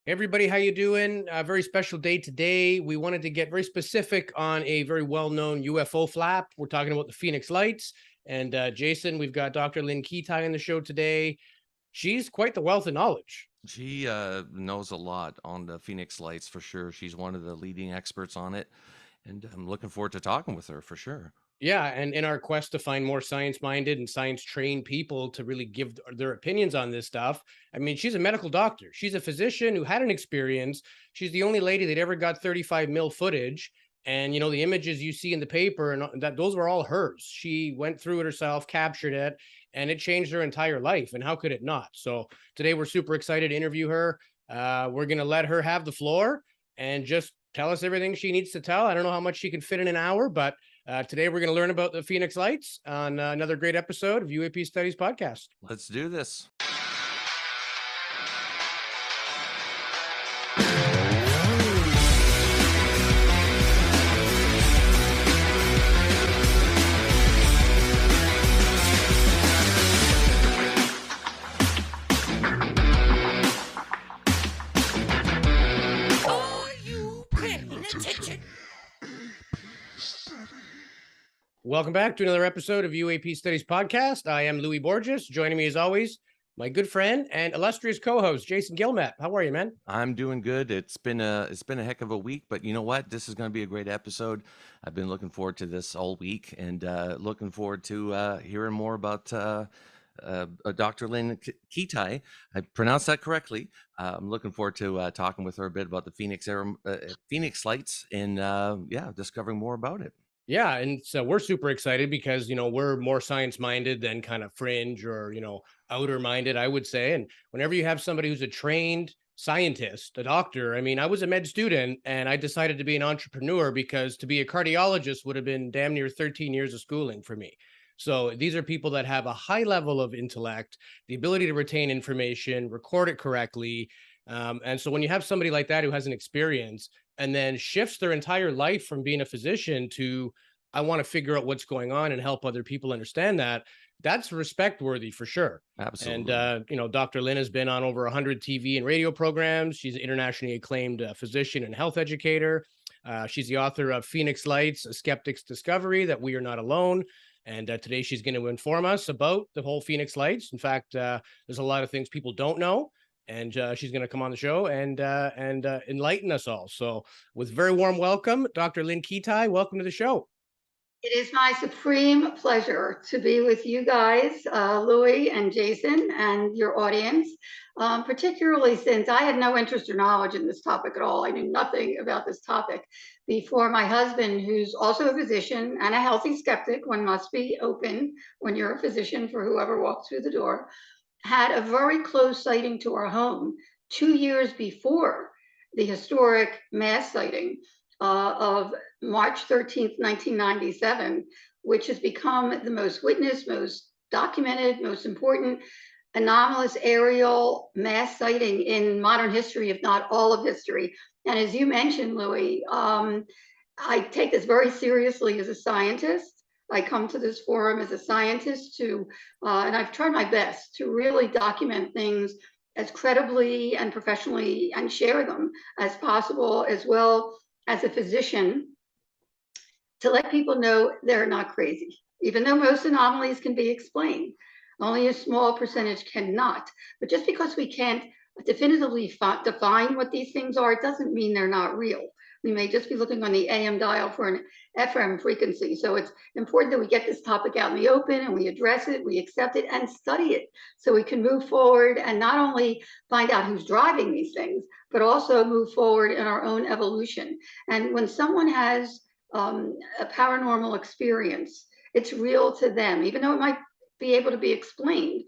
Hey everybody, how you doing? A very special day today. We wanted to get very specific on a very well-known UFO flap. We're talking about the Phoenix Lights. And Jason, we've got Dr. Lynne Kitei on the show today. She's quite the wealth of knowledge. She knows a lot on the Phoenix Lights for sure. She's one of the leading experts on it, and I'm looking forward to talking with her for sure. Yeah, and in our quest to find more science-minded and science-trained people to really give their opinions on this stuff, I mean, she's a medical doctor. She's a physician who had an experience. She's the only lady that ever got 35 mil footage. And the images you see in the paper and that those were all hers. She went through it herself, captured it, and it changed her entire life. And how could it not? So today we're super excited to interview her. We're gonna let her have the floor and just tell us everything she needs to tell. I don't know how much she can fit in an hour, but today we're going to learn about the Phoenix Lights on another great episode of UAP Studies Podcast. Let's do this. Welcome back to another episode of UAP Studies Podcast. I am Louis Borges. Joining me as always, my good friend and illustrious co-host, Jason Gilmet. How are you, man? I'm doing good. It's been a heck of a week, but you know what? This is going to be a great episode. I've been looking forward to this all week, and looking forward to hearing more about Dr. Lynne Kitei. I pronounced that correctly. I'm looking forward to talking with her a bit about the Phoenix Lights and discovering more about it. Yeah, and so we're super excited because we're more science-minded than kind of fringe or outer-minded, I would say. And whenever you have somebody who's a trained scientist, a doctor, I mean, I was a med student and I decided to be an entrepreneur because to be a cardiologist would have been damn near 13 years of schooling for me. So these are people that have a high level of intellect, the ability to retain information, record it correctly. And so when you have somebody like that who has an experience and then shifts their entire life from being a physician to, I want to figure out what's going on and help other people understand that, that's respect worthy for sure. Absolutely. And, Dr. Lynne has been on over 100 TV and radio programs. She's an internationally acclaimed physician and health educator. She's the author of Phoenix Lights, A Skeptic's Discovery That We Are Not Alone. And today she's going to inform us about the whole Phoenix Lights. In fact, there's a lot of things people don't know. And she's going to come on the show and enlighten us all. So with very warm welcome, Dr. Lynne Kitei, welcome to the show. It is my supreme pleasure to be with you guys, Louis and Jason and your audience, particularly since I had no interest or knowledge in this topic at all. I knew nothing about this topic before my husband, who's also a physician and a healthy skeptic, one must be open when you're a physician for whoever walks through the door, had a very close sighting to our home 2 years before the historic mass sighting of March 13th, 1997, which has become the most witnessed, most documented, most important anomalous aerial mass sighting in modern history, if not all of history. And as you mentioned, Louis, I take this very seriously as a scientist. I come to this forum as a scientist and I've tried my best to really document things as credibly and professionally and share them as possible, as well as a physician, to let people know they're not crazy. Even though most anomalies can be explained, only a small percentage cannot. But just because we can't definitively define what these things are, it doesn't mean they're not real. We may just be looking on the AM dial for an FM frequency. So it's important that we get this topic out in the open and we address it, we accept it and study it so we can move forward and not only find out who's driving these things, but also move forward in our own evolution. And when someone has a paranormal experience, it's real to them, even though it might be able to be explained.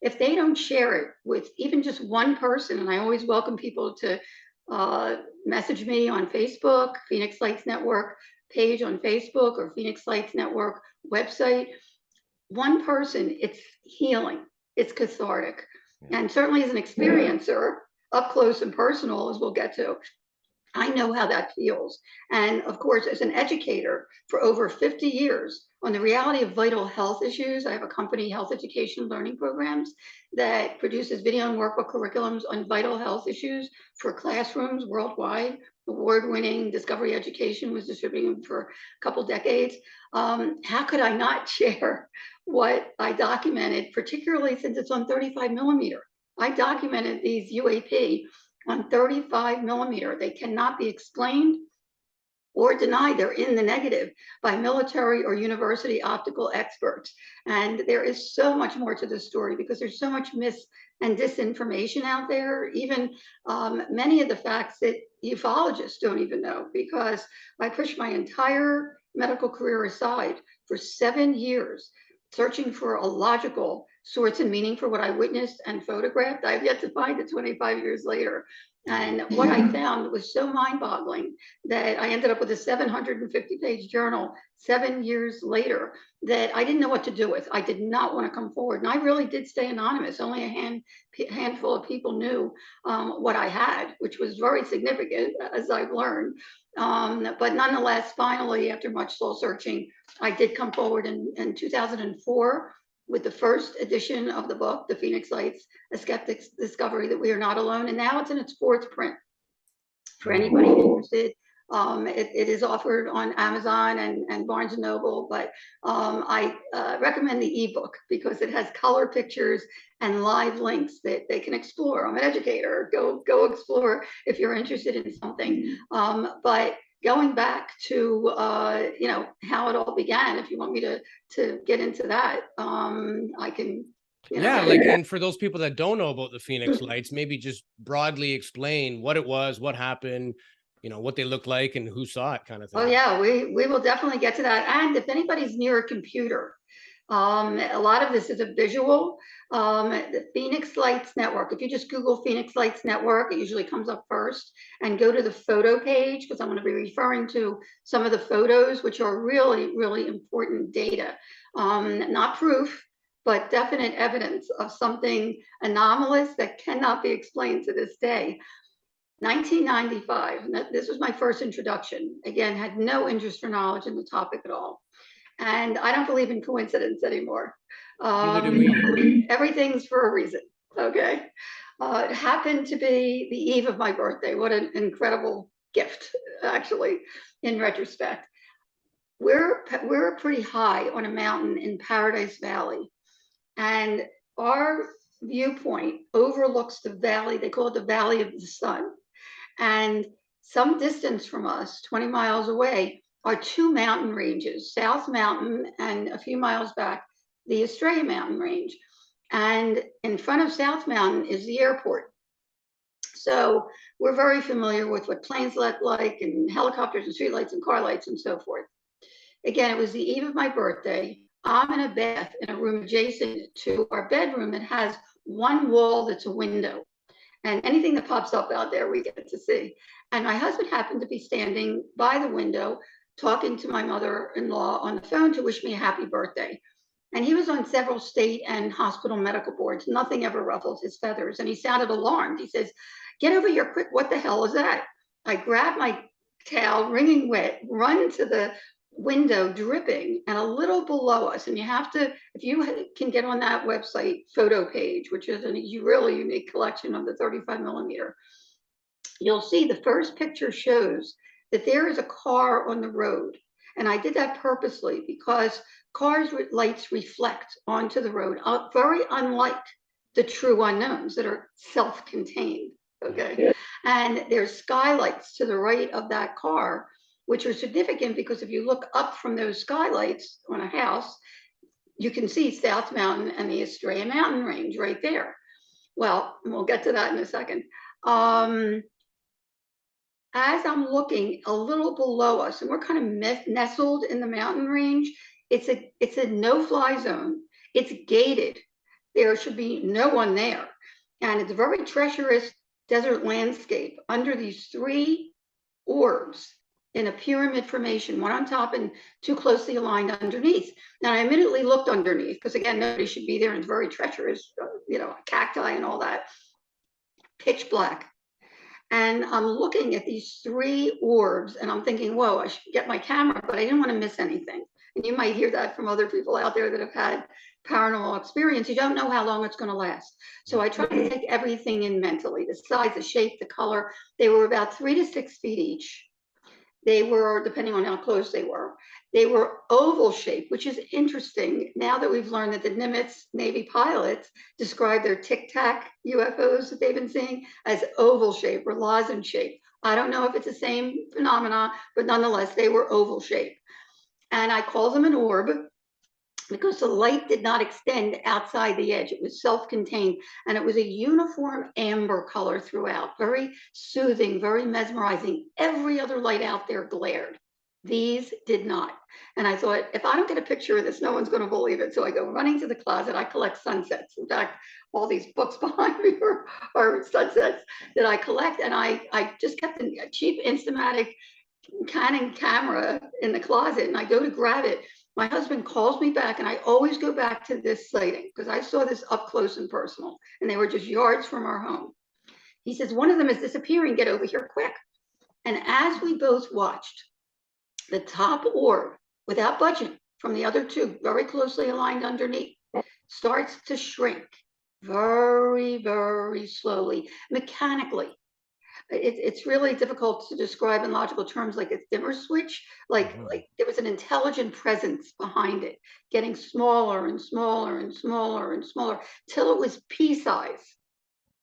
If they don't share it with even just one person, and I always welcome people to message me on Facebook, Phoenix Lights Network page on Facebook or Phoenix Lights Network website. One person, it's healing, it's cathartic. And certainly as an experiencer, up close and personal, as we'll get to, I know how that feels. And of course, as an educator for over 50 years on the reality of vital health issues, I have a company, Health Education Learning Programs, that produces video and workbook curriculums on vital health issues for classrooms worldwide. Award-winning Discovery Education was distributing them for a couple decades. How could I not share what I documented, particularly since it's on 35 millimeter? I documented these UAP on 35 millimeter. They cannot be explained or denied. They're in the negative by military or university optical experts. And there is so much more to this story because there's so much mis and disinformation out there, even many of the facts that ufologists don't even know, because I pushed my entire medical career aside for 7 years, searching for a logical source and meaning for what I witnessed and photographed. I've yet to find it 25 years later. And what I found was so mind-boggling that I ended up with a 750-page journal 7 years later that I didn't know what to do with. I did not want to come forward. And I really did stay anonymous. Only a handful of people knew what I had, which was very significant, as I've learned. But nonetheless, finally, after much soul searching, I did come forward in 2004 with the first edition of the book, The Phoenix Lights, A Skeptic's Discovery That We Are Not Alone. And now it's in its 4th print for anybody interested. It is offered on Amazon and Barnes & Noble, but I recommend the ebook because it has color pictures and live links that they can explore. I'm an educator. Go explore if you're interested in something. But going back to how it all began, if you want me to get into that, I can. And for those people that don't know about the Phoenix Lights, maybe just broadly explain what it was, what happened, what they looked like, and who saw it, kind of thing. Oh yeah, we will definitely get to that. And if anybody's near a computer, a lot of this is a visual. The Phoenix Lights Network, if you just Google Phoenix Lights Network, it usually comes up first, and go to the photo page, because I'm going to be referring to some of the photos, which are really, really important data. Not proof, but definite evidence of something anomalous that cannot be explained to this day. 1995, this was my first introduction. Again, had no interest or knowledge in the topic at all. And I don't believe in coincidence anymore. Everything's for a reason, okay? It happened to be the eve of my birthday. What an incredible gift, actually, in retrospect. We're pretty high on a mountain in Paradise Valley. And our viewpoint overlooks the valley. They call it the Valley of the Sun. And some distance from us, 20 miles away, are 2 mountain ranges, South Mountain and a few miles back, the Estrella Mountain Range. And in front of South Mountain is the airport. So we're very familiar with what planes look like and helicopters and streetlights and car lights and so forth. Again, it was the eve of my birthday. I'm in a bath in a room adjacent to our bedroom that has one wall that's a window. And anything that pops up out there, we get to see. And my husband happened to be standing by the window talking to my mother-in-law on the phone to wish me a happy birthday. And he was on several state and hospital medical boards. Nothing ever ruffled his feathers. And he sounded alarmed. He says, "Get over here quick. What the hell is that?" I grabbed my towel, wringing wet, run to the window, dripping, and a little below us. And you have to, if you can get on that website photo page, which is a really unique collection of the 35 millimeter, you'll see the first picture shows that there is a car on the road. And I did that purposely because cars' lights reflect onto the road, very unlike the true unknowns that are self-contained, okay? And there's skylights to the right of that car, which are significant because if you look up from those skylights on a house, you can see South Mountain and the Estrella Mountain Range right there. Well, we'll get to that in a second. As I'm looking a little below us, and we're kind of nestled in the mountain range, it's a no-fly zone. It's gated. There should be no one there. And it's a very treacherous desert landscape under these 3 orbs in a pyramid formation, one on top and 2 closely aligned underneath. Now I immediately looked underneath because again, nobody should be there, and it's very treacherous, cacti and all that. Pitch black. And I'm looking at these 3 orbs and I'm thinking, whoa, I should get my camera, but I didn't want to miss anything. And you might hear that from other people out there that have had paranormal experience. You don't know how long it's going to last. So I tried to take everything in mentally, the size, the shape, the color. They were about 3 to 6 feet each. They were, depending on how close they were oval shaped, which is interesting now that we've learned that the Nimitz Navy pilots describe their Tic Tac UFOs that they've been seeing as oval shaped or lozenge shaped. I don't know if it's the same phenomena, but nonetheless, they were oval shaped. And I call them an orb because the light did not extend outside the edge. It was self-contained, and it was a uniform amber color throughout, very soothing, very mesmerizing. Every other light out there glared. These did not. And I thought, if I don't get a picture of this, no one's going to believe it. So I go running to the closet. I collect sunsets. In fact, all these books behind me are sunsets that I collect. And I just kept a cheap Instamatic Canon camera in the closet, and I go to grab it. My husband calls me back, and I always go back to this sighting because I saw this up close and personal, and they were just yards from our home. He says, one of them is disappearing. Get over here quick. And as we both watched, the top orb, without budging from the other 2, very closely aligned underneath, starts to shrink very, very slowly, mechanically. It's really difficult to describe in logical terms, like a dimmer switch, like there was an intelligent presence behind it, getting smaller and smaller and smaller and smaller till it was pea size,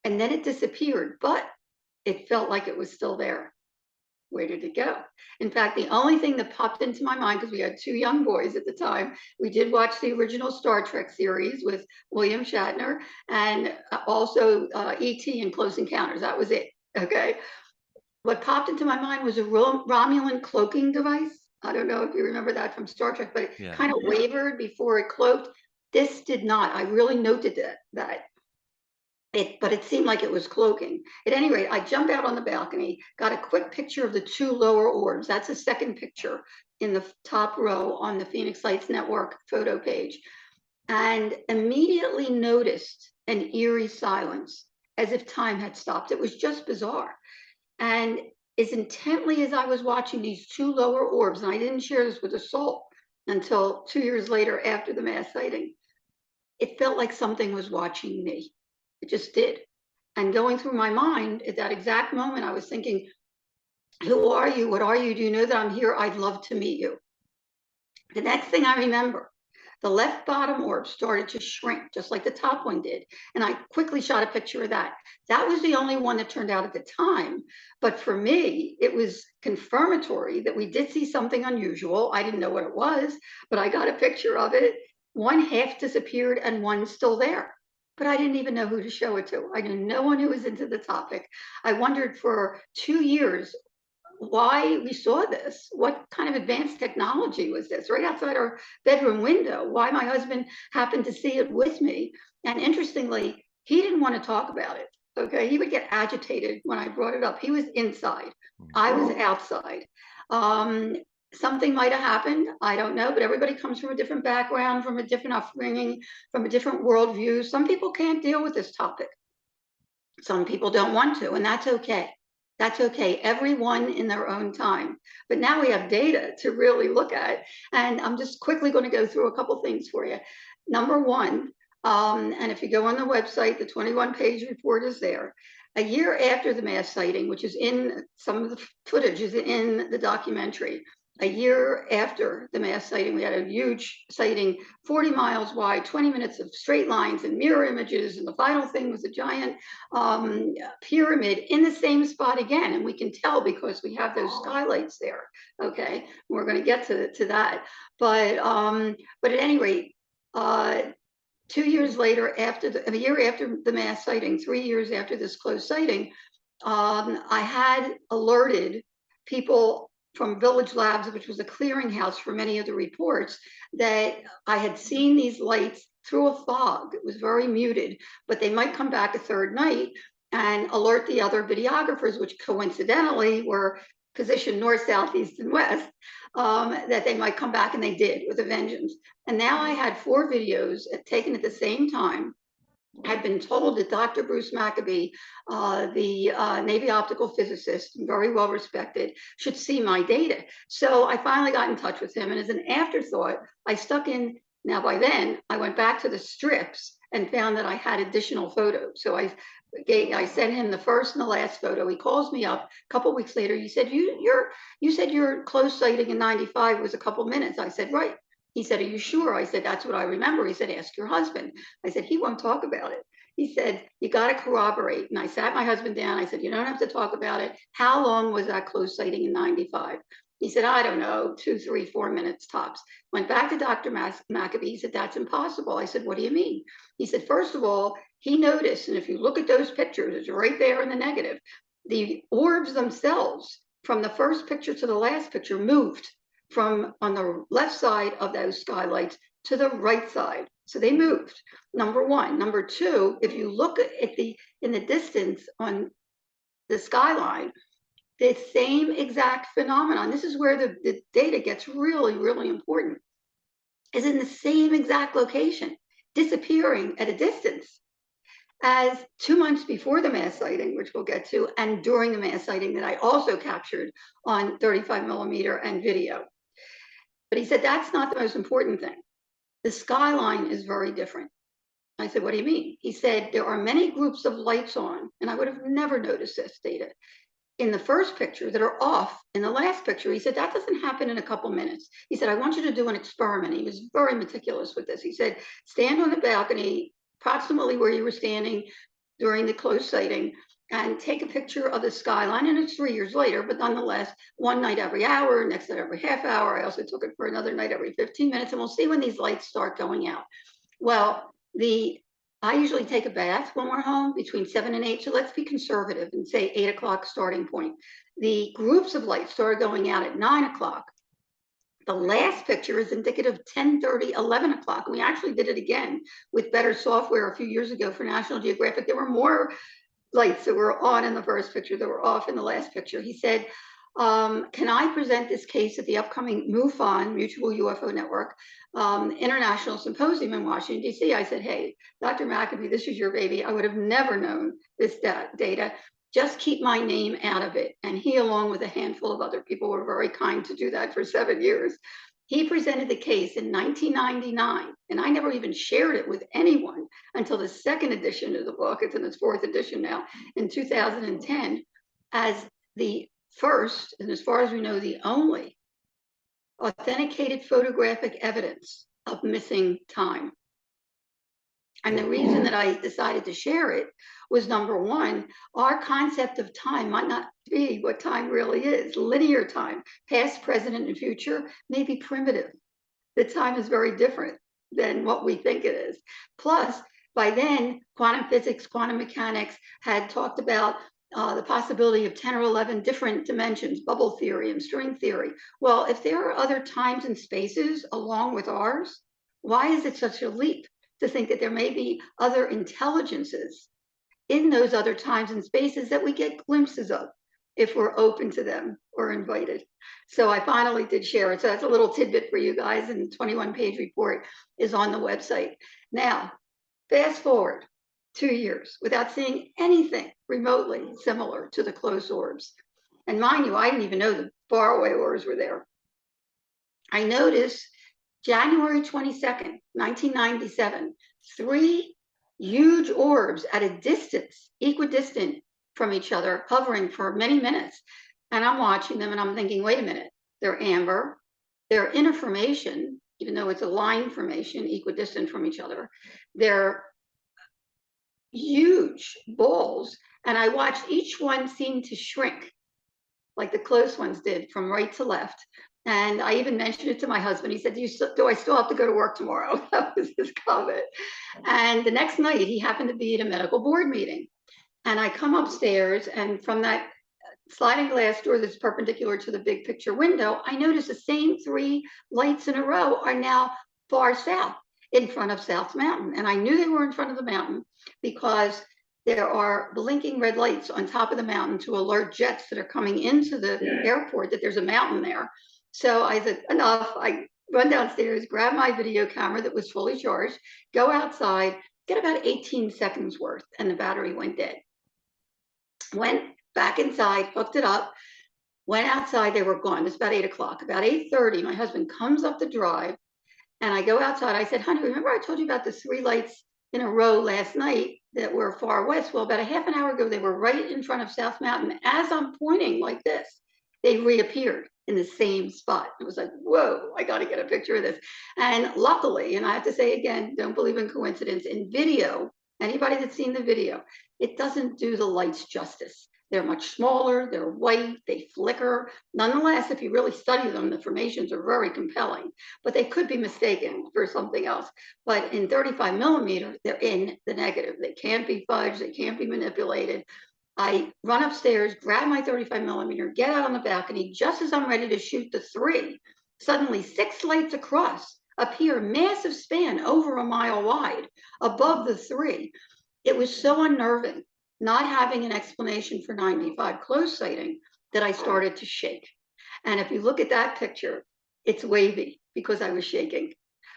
and then it disappeared, but it felt like it was still there. Where did it go? In fact, the only thing that popped into my mind, because we had 2 young boys at the time, we did watch the original Star Trek series with William Shatner, and also E.T. and Close Encounters. That was it. Okay. What popped into my mind was a Romulan cloaking device. I don't know if you remember that from Star Trek, but it kind of wavered before it cloaked. This did not. I really noted that. But it seemed like it was cloaking. At any rate, I jumped out on the balcony, got a quick picture of the 2 lower orbs. That's a second picture in the top row on the Phoenix Lights Network photo page, and immediately noticed an eerie silence, as if time had stopped. It was just bizarre. And as intently as I was watching these 2 lower orbs, and I didn't share this with a soul until 2 years later after the mass sighting, it felt like something was watching me. It just did. And going through my mind at that exact moment, I was thinking, who are you? What are you? Do you know that I'm here? I'd love to meet you. The next thing I remember, the left bottom orb started to shrink, just like the top one did. And I quickly shot a picture of that. That was the only one that turned out at the time. But for me, it was confirmatory that we did see something unusual. I didn't know what it was, but I got a picture of it. One half disappeared and one's still there. But I didn't even know who to show it to. I knew no one who was into the topic. I wondered for 2 years why we saw this. What kind of advanced technology was this right outside our bedroom window? Why my husband happened to see it with me. And interestingly, he didn't want to talk about it. Okay. He would get agitated when I brought it up. He was inside. I was outside. Something might have happened. I don't know, but everybody comes from a different background, from a different upbringing, from a different worldview. Some people can't deal with this topic. Some people don't want to, and that's okay. That's okay. Everyone in their own time. But now we have data to really look at. And I'm just quickly going to go through a couple things for you. Number one, and if you go on the website, the 21-page report is there. A year after the mass sighting, which is in some of the footage is in the documentary, a year after the mass sighting, we had a huge sighting, 40 miles wide, 20 minutes of straight lines and mirror images. And the final thing was a giant pyramid in the same spot again. And we can tell because we have those skylights there. Okay, we're going to get to that. But at any rate, 2 years later, a year after the mass sighting, 3 years after this close sighting, I had alerted people from Village Labs, which was a clearinghouse for many of the reports, that I had seen these lights through a fog. It was very muted, but they might come back a third night and alert the other videographers, which coincidentally were positioned north, south, east, and west, that they might come back, and they did with a vengeance. And now I had 4 videos taken at the same time had been told that Dr. Bruce Maccabee, the Navy optical physicist, very well respected, should see my data. So I finally got in touch with him. And as an afterthought, I stuck in, now by then, I went back to the strips and found that I had additional photos. So I sent him the first and the last photo. He calls me up a couple weeks later. He said, you said your close sighting in 95 was a couple minutes. I said, right. He said, are you sure? I said, that's what I remember. He said, ask your husband. I said, he won't talk about it. He said, you got to corroborate. And I sat my husband down. I said, you don't have to talk about it. How long was that close sighting in 95? He said, I don't know, 2, 3, 4 minutes tops. Went back to Dr. Maccabee. He said, that's impossible. I said, what do you mean? He said, first of all, he noticed, and if you look at those pictures, it's right there in the negative, the orbs themselves from the first picture to the last picture moved from on the left side of those skylights to the right side. So they moved, number one. Number two, if you look at in the distance on the skyline, the same exact phenomenon, this is where the data gets really, really important, is in the same exact location, disappearing at a distance as 2 months before the mass sighting, which we'll get to, and during the mass sighting that I also captured on 35 millimeter and video. But he said, that's not the most important thing. The skyline is very different. I said, what do you mean? He said, there are many groups of lights on, and I would have never noticed this data in the first picture that are off in the last picture. He said, that doesn't happen in a couple minutes. He said, I want you to do an experiment. He was very meticulous with this. He said, stand on the balcony, approximately where you were standing during the close sighting, and take a picture of the skyline. And it's 3 years later, but nonetheless, one night every hour, next night every half hour. I also took it for another night every 15 minutes, and we'll see when these lights start going out. Well, I usually take a bath when we're home between 7 and 8. So let's be conservative and say 8 o'clock starting point. The groups of lights started going out at 9 o'clock. The last picture is indicative of 10:30, 11 o'clock. And we actually did it again with better software a few years ago for National Geographic. There were more lights that were on in the first picture that were off in the last picture. He said, can I present this case at the upcoming MUFON, Mutual UFO Network, International Symposium in Washington, D.C.? I said, hey, Dr. Maccabee, this is your baby. I would have never known this data. Just keep my name out of it. And he, along with a handful of other people, were very kind to do that for 7 years. He presented the case in 1999, and I never even shared it with anyone until the second edition of the book. It's in its fourth edition now, in 2010, as the first, and as far as we know, the only authenticated photographic evidence of missing time. And the reason that I decided to share it was, number one, our concept of time might not be what time really is. Linear time, past, present, and future, may be primitive. The time is very different than what we think it is. Plus, by then, quantum physics, quantum mechanics had talked about the possibility of 10 or 11 different dimensions, bubble theory and string theory. Well, if there are other times and spaces along with ours, why is it such a leap to think that there may be other intelligences in those other times and spaces that we get glimpses of if we're open to them or invited? So I finally did share it. So that's a little tidbit for you guys, and the 21-page report is on the website. Now, fast forward 2 years without seeing anything remotely similar to the close orbs. And mind you, I didn't even know the faraway orbs were there. I noticed January 22nd, 1997, 3 huge orbs at a distance, equidistant from each other, hovering for many minutes. And I'm watching them and I'm thinking, wait a minute, they're amber, they're in a formation, even though it's a line formation, equidistant from each other. They're huge balls. And I watched each one seem to shrink, like the close ones did, from right to left. And I even mentioned it to my husband. He said, do I still have to go to work tomorrow? That was his comment. And the next night, he happened to be at a medical board meeting. And I come upstairs, and from that sliding glass door that's perpendicular to the big picture window, I notice the same 3 lights in a row are now far south, in front of South Mountain. And I knew they were in front of the mountain because there are blinking red lights on top of the mountain to alert jets that are coming into the airport that there's a mountain there. So I said, enough. I run downstairs, grab my video camera that was fully charged, go outside, get about 18 seconds worth, and the battery went dead. Went back inside, hooked it up, went outside, they were gone. It's about 8 o'clock. About 8:30, my husband comes up the drive, and I go outside. I said, honey, remember I told you about the 3 lights in a row last night that were far west? Well, about a half an hour ago, they were right in front of South Mountain. As I'm pointing like this, they reappeared in the same spot. It was like, whoa, I got to get a picture of this. And luckily, and I have to say again, don't believe in coincidence, in video, anybody that's seen the video, it doesn't do the lights justice. They're much smaller, they're white, they flicker. Nonetheless, if you really study them, the formations are very compelling, but they could be mistaken for something else. But in 35 millimeter, they're in the negative. They can't be fudged, they can't be manipulated. I run upstairs, grab my 35 millimeter, get out on the balcony. Just as I'm ready to shoot the 3, suddenly 6 lights across appear, massive span over a mile wide above the 3. It was so unnerving not having an explanation for 95 close sighting that I started to shake. And if you look at that picture, it's wavy because I was shaking.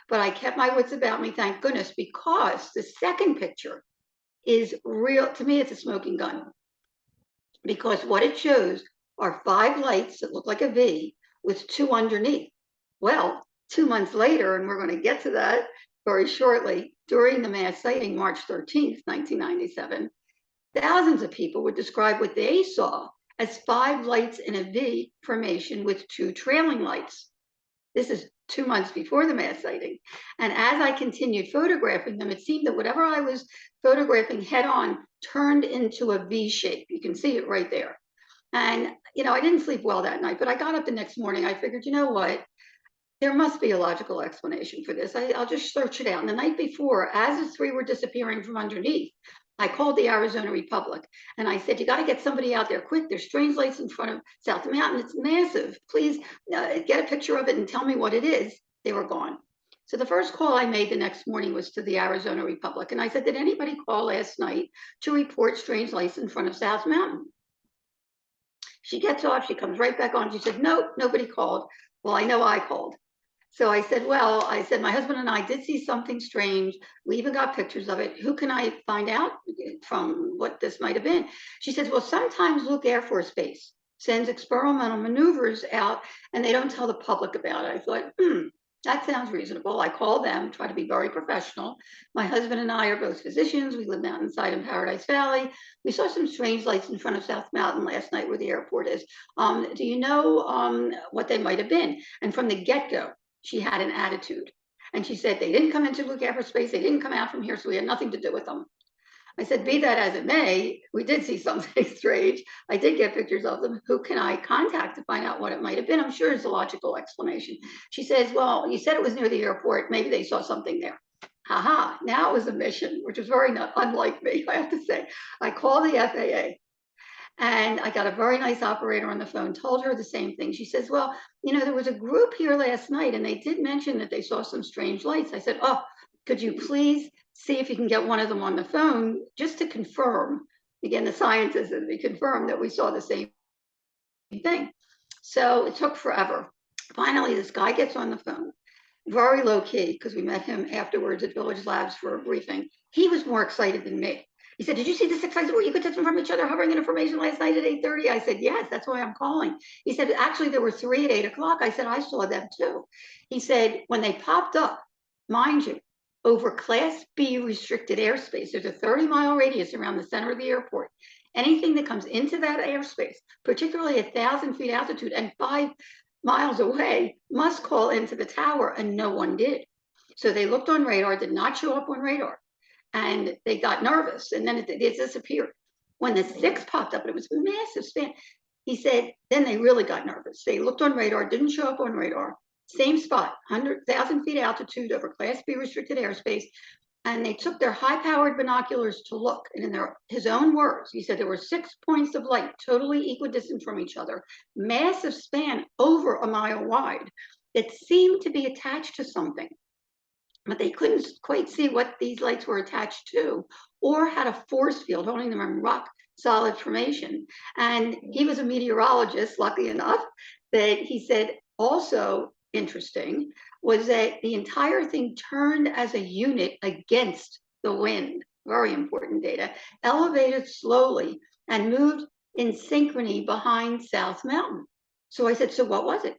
But I kept my wits about me, thank goodness, because the second picture is real. To me, it's a smoking gun. Because what it shows are 5 lights that look like a V with 2 underneath. Well, 2 months later, and we're going to get to that very shortly, during the mass sighting, March 13th, 1997, thousands of people would describe what they saw as 5 lights in a V formation with 2 trailing lights. This is 2 months before the mass sighting. And as I continued photographing them, it seemed that whatever I was photographing head on turned into a V shape. You can see it right there. And, I didn't sleep well that night, but I got up the next morning. I figured, you know what? There must be a logical explanation for this. I'll just search it out. And the night before, as the 3 were disappearing from underneath, I called the Arizona Republic and I said, you got to get somebody out there quick. There's strange lights in front of South Mountain. It's massive. Please get a picture of it and tell me what it is. They were gone. So the first call I made the next morning was to the Arizona Republic. And I said, did anybody call last night to report strange lights in front of South Mountain? She gets off. She comes right back on. She said, nope, nobody called. Well, I know I called. So I said, my husband and I did see something strange. We even got pictures of it. Who can I find out from what this might have been? She says, well, sometimes Luke Air Force Base sends experimental maneuvers out and they don't tell the public about it. I thought, that sounds reasonable. I called them, try to be very professional. My husband and I are both physicians. We live mountainside in Paradise Valley. We saw some strange lights in front of South Mountain last night where the airport is. Do you know what they might have been? And from the get-go, she had an attitude. And she said, they didn't come into Luke Air Force Base. They didn't come out from here, so we had nothing to do with them. I said, be that as it may, we did see something strange. I did get pictures of them. Who can I contact to find out what it might have been? I'm sure it's a logical explanation. She says, well, you said it was near the airport. Maybe they saw something there. Haha, now it was a mission, which was very unlike me, I have to say. I called the FAA. And I got a very nice operator on the phone, told her the same thing. She says, well, there was a group here last night and they did mention that they saw some strange lights. I said, oh, could you please see if you can get one of them on the phone just to confirm, again, the scientists, and we confirmed that we saw the same thing. So it took forever. Finally, this guy gets on the phone, very low key, because we met him afterwards at Village Labs for a briefing. He was more excited than me. He said, did you see the 6 lights where you could touch them from each other hovering in information last night at 8:30? I said, yes, that's why I'm calling. He said, actually, there were 3 at 8 o'clock. I said, I saw them too. He said, when they popped up, mind you, over Class B restricted airspace, there's a 30-mile radius around the center of the airport. Anything that comes into that airspace, particularly 1,000 feet altitude and 5 miles away, must call into the tower, and no one did. So they looked on radar, did not show up on radar. And they got nervous, and then it disappeared. When the 6 popped up, and it was a massive span, he said, then they really got nervous. They looked on radar, didn't show up on radar. Same spot, 100,000 feet altitude over Class B restricted airspace. And they took their high-powered binoculars to look. And in his own words, he said there were 6 points of light, totally equidistant from each other, massive span over a mile wide that seemed to be attached to something. But they couldn't quite see what these lights were attached to or had a force field holding them in rock solid formation. And he was a meteorologist, lucky enough, that he said also interesting was that the entire thing turned as a unit against the wind, very important data, elevated slowly and moved in synchrony behind South Mountain. So I said, so what was it?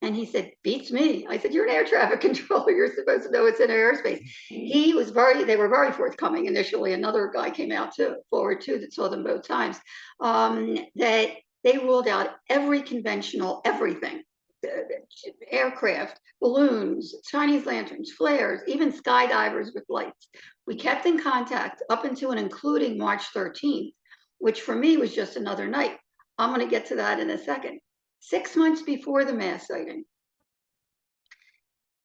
And he said, beats me. I said, you're an air traffic controller. You're supposed to know it's in airspace. They were very forthcoming initially. Another guy came out forward too that saw them both times, that they ruled out every conventional, everything, aircraft, balloons, Chinese lanterns, flares, even skydivers with lights. We kept in contact up until and including March 13th, which for me was just another night. I'm going to get to that in a second. 6 months before the mass sighting,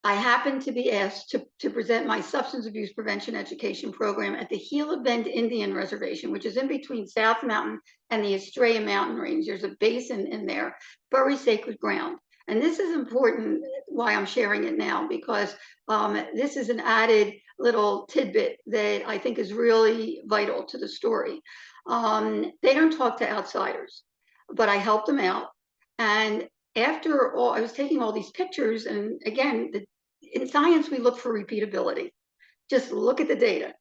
I happened to be asked to present my substance abuse prevention education program at the Gila Bend Indian Reservation, which is in between South Mountain and the Estrella Mountain Range. There's a basin in there, very sacred ground. And this is important why I'm sharing it now, because this is an added little tidbit that I think is really vital to the story. They don't talk to outsiders, but I helped them out. And after all, I was taking all these pictures, and again, in science, we look for repeatability. Just look at the data.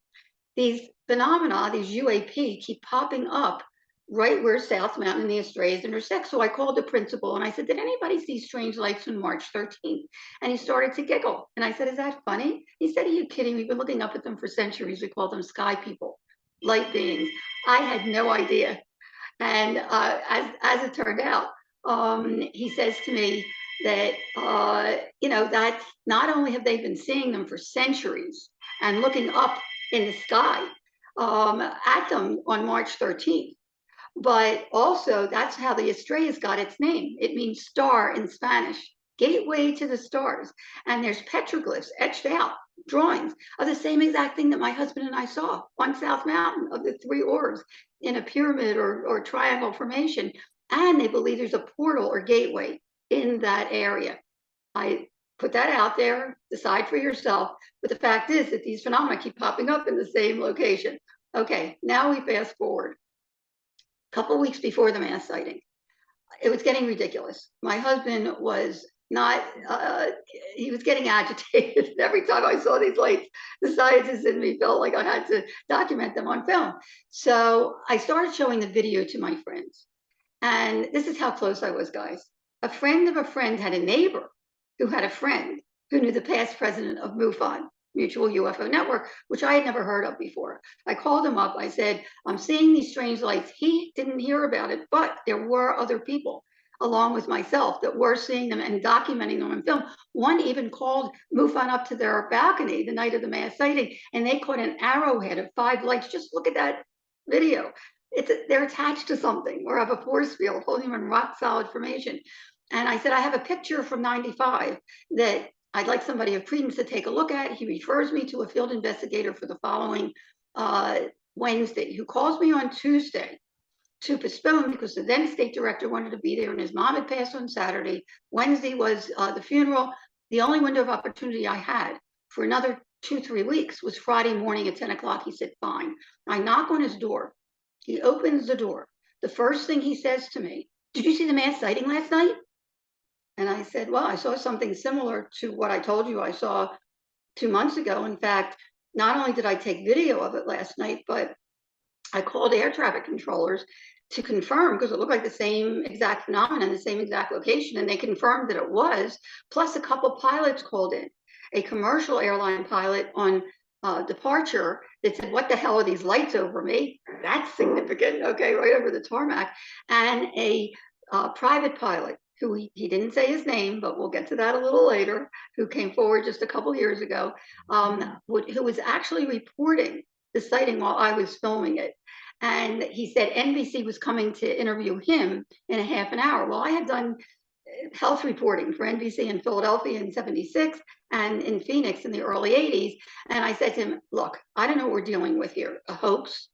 These phenomena, these UAP, keep popping up right where South Mountain and the Estrellas intersect. So I called the principal and I said, did anybody see strange lights on March 13th? And he started to giggle. And I said, is that funny? He said, are you kidding? We've been looking up at them for centuries. We call them sky people, light beings. I had no idea. And as it turned out, he says to me that, that not only have they been seeing them for centuries and looking up in the sky at them on March 13th, but also that's how the Estrellas got its name. It means star in Spanish, gateway to the stars. And there's petroglyphs etched out, drawings of the same exact thing that my husband and I saw on South Mountain, of the three orbs in a pyramid or triangle formation. And they believe there's a portal or gateway in that area. I put that out there, decide for yourself. But the fact is that these phenomena keep popping up in the same location. Okay, now we fast forward. A couple of weeks before the mass sighting, it was getting ridiculous. My husband was not, he was getting agitated. Every time I saw these lights, the scientist in me felt like I had to document them on film. So I started showing the video to my friends. And this is how close I was, guys. A friend of a friend had a neighbor who had a friend who knew the past president of MUFON, Mutual UFO Network, which I had never heard of before. I called him up. I said, I'm seeing these strange lights. He didn't hear about it, but there were other people along with myself that were seeing them and documenting them on film. One even called MUFON up to their balcony the night of the mass sighting, and they caught an arrowhead of 5 lights. Just look at that video. They're attached to something or have a force field holding them in rock solid formation. And I said, I have a picture from 95 that I'd like somebody of credence to take a look at. He refers me to a field investigator for the following Wednesday, who calls me on Tuesday to postpone because the then state director wanted to be there and his mom had passed on Saturday. Wednesday was the funeral. The only window of opportunity I had for another 2-3 weeks was Friday morning at 10 o'clock. He said, fine. I knock on his door. He opens the door. The first thing he says to me, did you see the mass sighting last night? And I said, well, I saw something similar to what I told you I saw 2 months ago. In fact, not only did I take video of it last night, but I called air traffic controllers to confirm because it looked like the same exact phenomenon, the same exact location. And they confirmed that it was, plus a couple pilots called in, a commercial airline pilot on departure that said, what the hell are these lights over me? That's significant. Okay, right over the tarmac. And a private pilot who he didn't say his name, but we'll get to that a little later, who came forward just a couple years ago, who was actually reporting the sighting while I was filming it. And he said NBC was coming to interview him in a half an hour. Well, I had done health reporting for NBC in Philadelphia in '76 and in Phoenix in the early '80s. And I said to him, look, I don't know what we're dealing with here, a hoax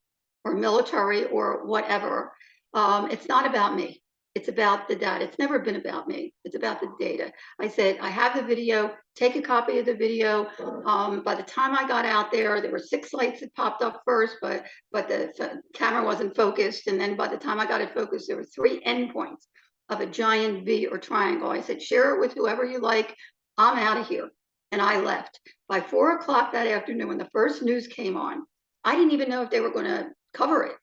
or military or whatever. It's not about me. It's about the data. It's never been about me. It's about the data. I said, I have the video, take a copy of the video. By the time I got out there, there were 6 lights that popped up first, but the camera wasn't focused. And then by the time I got it focused, there were 3 endpoints of a giant V or triangle. I said, share it with whoever you like. I'm out of here. and I left. By 4 o'clock that afternoon, when the first news came on, I didn't even know if they were going to cover it.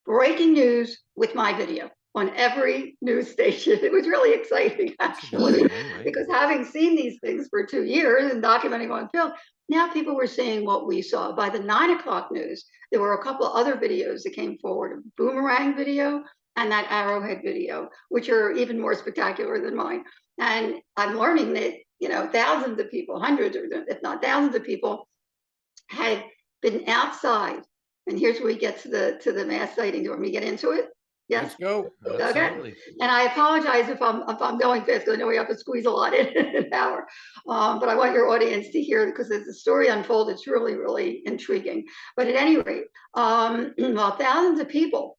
Breaking news with my video on every news station. It was really exciting, actually, right? because having seen these things for 2 years and documenting on film, now people were seeing what we saw. By the 9 o'clock news, there were a couple of other videos that came forward, a boomerang video and that arrowhead video, which are even more spectacular than mine. And I'm learning that, thousands of people, hundreds, or if not thousands of people had been outside. And here's where we get to the mass sighting. Do you want me to get into it? Yes. Let's go. Absolutely. Okay. And I apologize if I'm going fast, because I know we have to squeeze a lot in an hour. But I want your audience to hear, because as the story unfolds, it's really, really intriguing. But at any rate, while thousands of people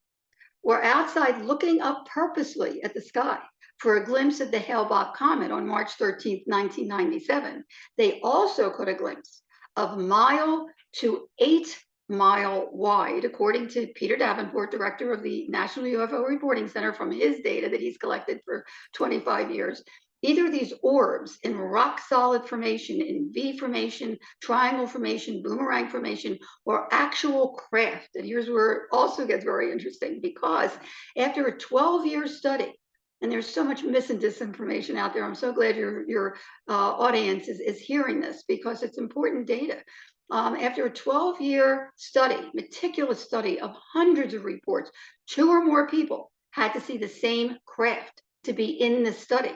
were outside looking up purposely at the sky for a glimpse of the Hale-Bopp comet on March 13th, 1997, they also caught a glimpse of mile to 8-mile wide, according to Peter Davenport, director of the National UFO Reporting Center, from his data that he's collected for 25 years. Either these orbs in rock solid formation, in V formation, triangle formation, boomerang formation, or actual craft. And here's where it also gets very interesting, because after a 12-year study, and there's so much mis and disinformation out there. I'm so glad your audience is hearing this, because it's important data. After a 12-year study, meticulous study of hundreds of reports, 2 or more people had to see the same craft to be in the study.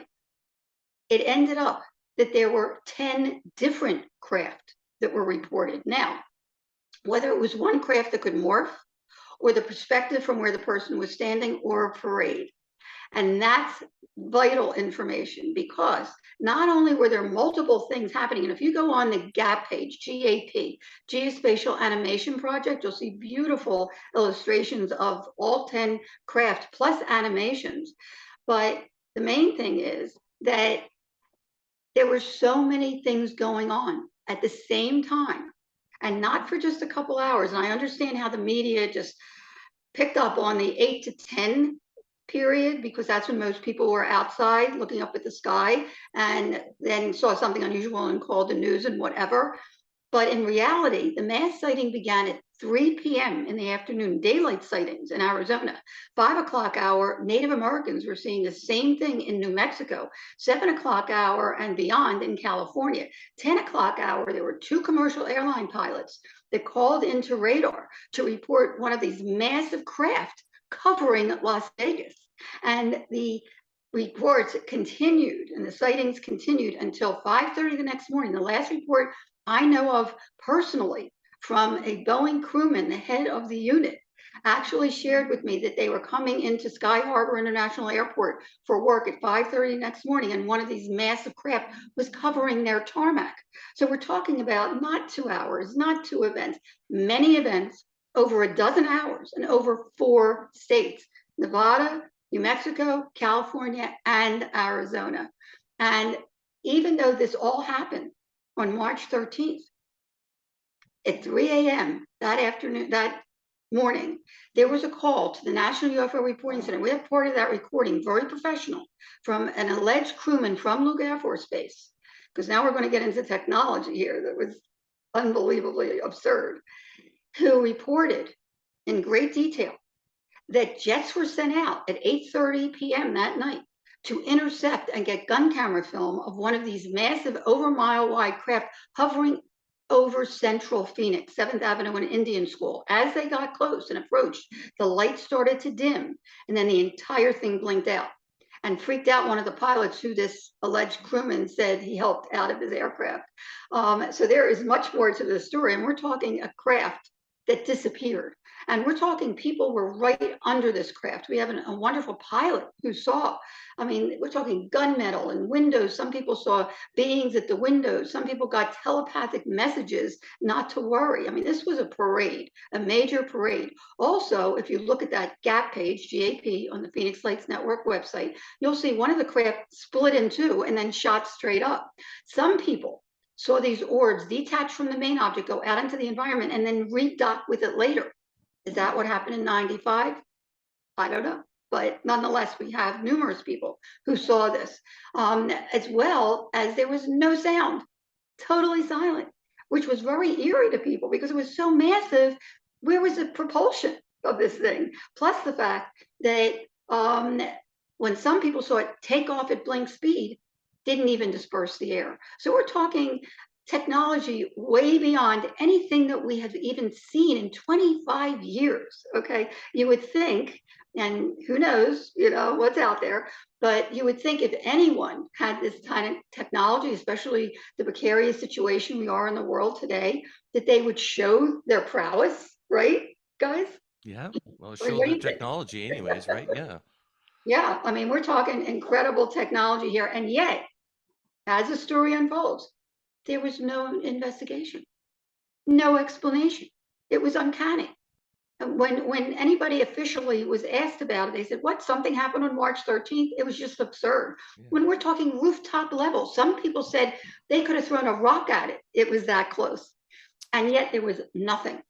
It ended up that there were 10 different craft that were reported. Now, whether it was one craft that could morph, or the perspective from where the person was standing, or a parade. And that's vital information, because not only were there multiple things happening, and if you go on the GAP page, GAP, Geospatial Animation Project, you'll see beautiful illustrations of all 10 craft plus animations. But the main thing is that there were so many things going on at the same time, and not for just a couple hours. And I understand how the media just picked up on the 8 to 10 period, because that's when most people were outside looking up at the sky, and then saw something unusual and called the news and whatever. But in reality, the mass sighting began at 3 p.m. in the afternoon, daylight sightings in Arizona. 5 o'clock hour, Native Americans were seeing the same thing in New Mexico. 7 o'clock hour and beyond in California. 10 o'clock hour, there were 2 commercial airline pilots that called into radar to report one of these massive craft covering Las Vegas. And the reports continued, and the sightings continued until 5:30 the next morning. The last report I know of personally from a Boeing crewman, the head of the unit, actually shared with me that they were coming into Sky Harbor International Airport for work at 5:30 next morning, and one of these massive craft was covering their tarmac. So we're talking about not 2 hours, not 2 events, many events over a dozen hours and over 4 states: Nevada, New Mexico, California, and Arizona. And even though this all happened on March 13th, at 3 a.m. that morning, there was a call to the National UFO Reporting Center. We have part of that recording, very professional, from an alleged crewman from Luke Air Force Base, because now we're going to get into technology here that was unbelievably absurd, who reported in great detail that jets were sent out at 8:30 p.m. that night to intercept and get gun camera film of one of these massive over mile wide craft hovering over central Phoenix, 7th Avenue and Indian School. As they got close and approached, the lights started to dim, and then the entire thing blinked out and freaked out one of the pilots, who this alleged crewman said he helped out of his aircraft. So there is much more to the story, and we're talking a craft that disappeared. And we're talking people were right under this craft. We have a wonderful pilot who saw, we're talking gunmetal and windows. Some people saw beings at the windows. Some people got telepathic messages not to worry. This was a parade, a major parade. Also, if you look at that GAP page, GAP, on the Phoenix Lights Network website, you'll see one of the craft split in 2 and then shot straight up. Some people saw these orbs detach from the main object, go out into the environment, and then redock with it later. Is that what happened in 95? I don't know. But nonetheless, we have numerous people who saw this, as well as there was no sound totally silent, which was very eerie to people because it was so massive. Where was the propulsion of this thing? Plus the fact that when some people saw it take off at blink speed, didn't even disperse the air. So we're talking technology way beyond anything that we have even seen in 25 years. Okay, you would think, and who knows, what's out there, but you would think if anyone had this kind of technology, especially the precarious situation we are in the world today, that they would show their prowess, right, guys? Yeah. Well, I mean, show what do the you think? technology anyways, right? Yeah. Yeah, I mean, we're talking incredible technology here, and yet, as the story unfolds, there was no investigation, no explanation. It was uncanny. And when anybody officially was asked about it, they said, "What? Something happened on March 13th?" It was just absurd. Yeah. When we're talking rooftop level, some people said they could have thrown a rock at it. It was that close, and yet there was nothing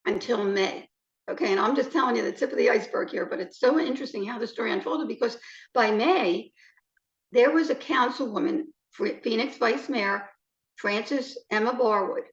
until May. Okay, and I'm just telling you the tip of the iceberg here, but it's so interesting how the story unfolded because by May, there was a councilwoman, Phoenix Vice Mayor Frances Emma Barwood,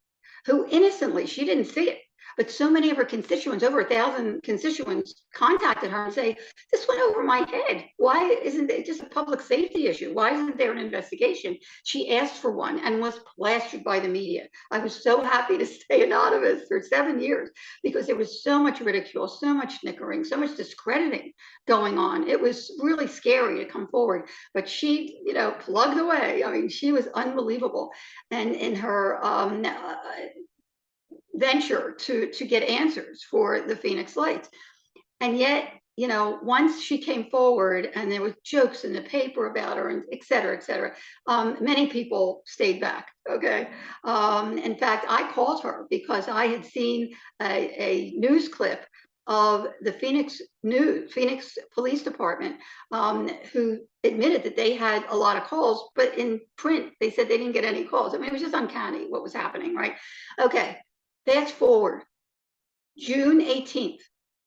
who innocently, she didn't see it, but so many of her constituents, over 1,000 constituents, contacted her and say, "This went over my head. Why isn't it just a public safety issue? Why isn't there an investigation?" She asked for one and was plastered by the media. I was so happy to stay anonymous for 7 years because there was so much ridicule, so much snickering, so much discrediting going on. It was really scary to come forward, but she, plugged away. I mean, she was unbelievable. And in her venture to get answers for the Phoenix Lights. And yet, once she came forward and there was jokes in the paper about her and et cetera, many people stayed back. Okay. In fact, I called her because I had seen a news clip of the Phoenix Police Department, who admitted that they had a lot of calls, but in print, they said they didn't get any calls. I mean, it was just uncanny what was happening, right? Okay. Fast forward, June 18th,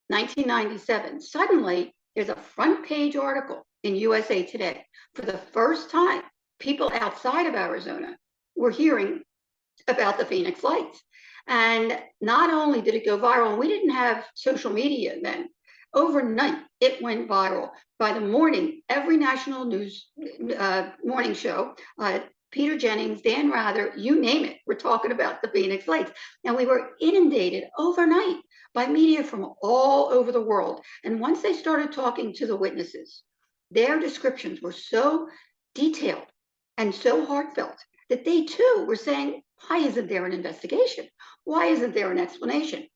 1997. Suddenly, there's a front page article in USA Today. For the first time, people outside of Arizona were hearing about the Phoenix Lights. And not only did it go viral, and we didn't have social media then, overnight it went viral. By the morning, every national news morning show, Peter Jennings, Dan Rather, you name it, we're talking about the Phoenix Lights. And we were inundated overnight by media from all over the world. And once they started talking to the witnesses, their descriptions were so detailed and so heartfelt that they too were saying, why isn't there an investigation? Why isn't there an explanation?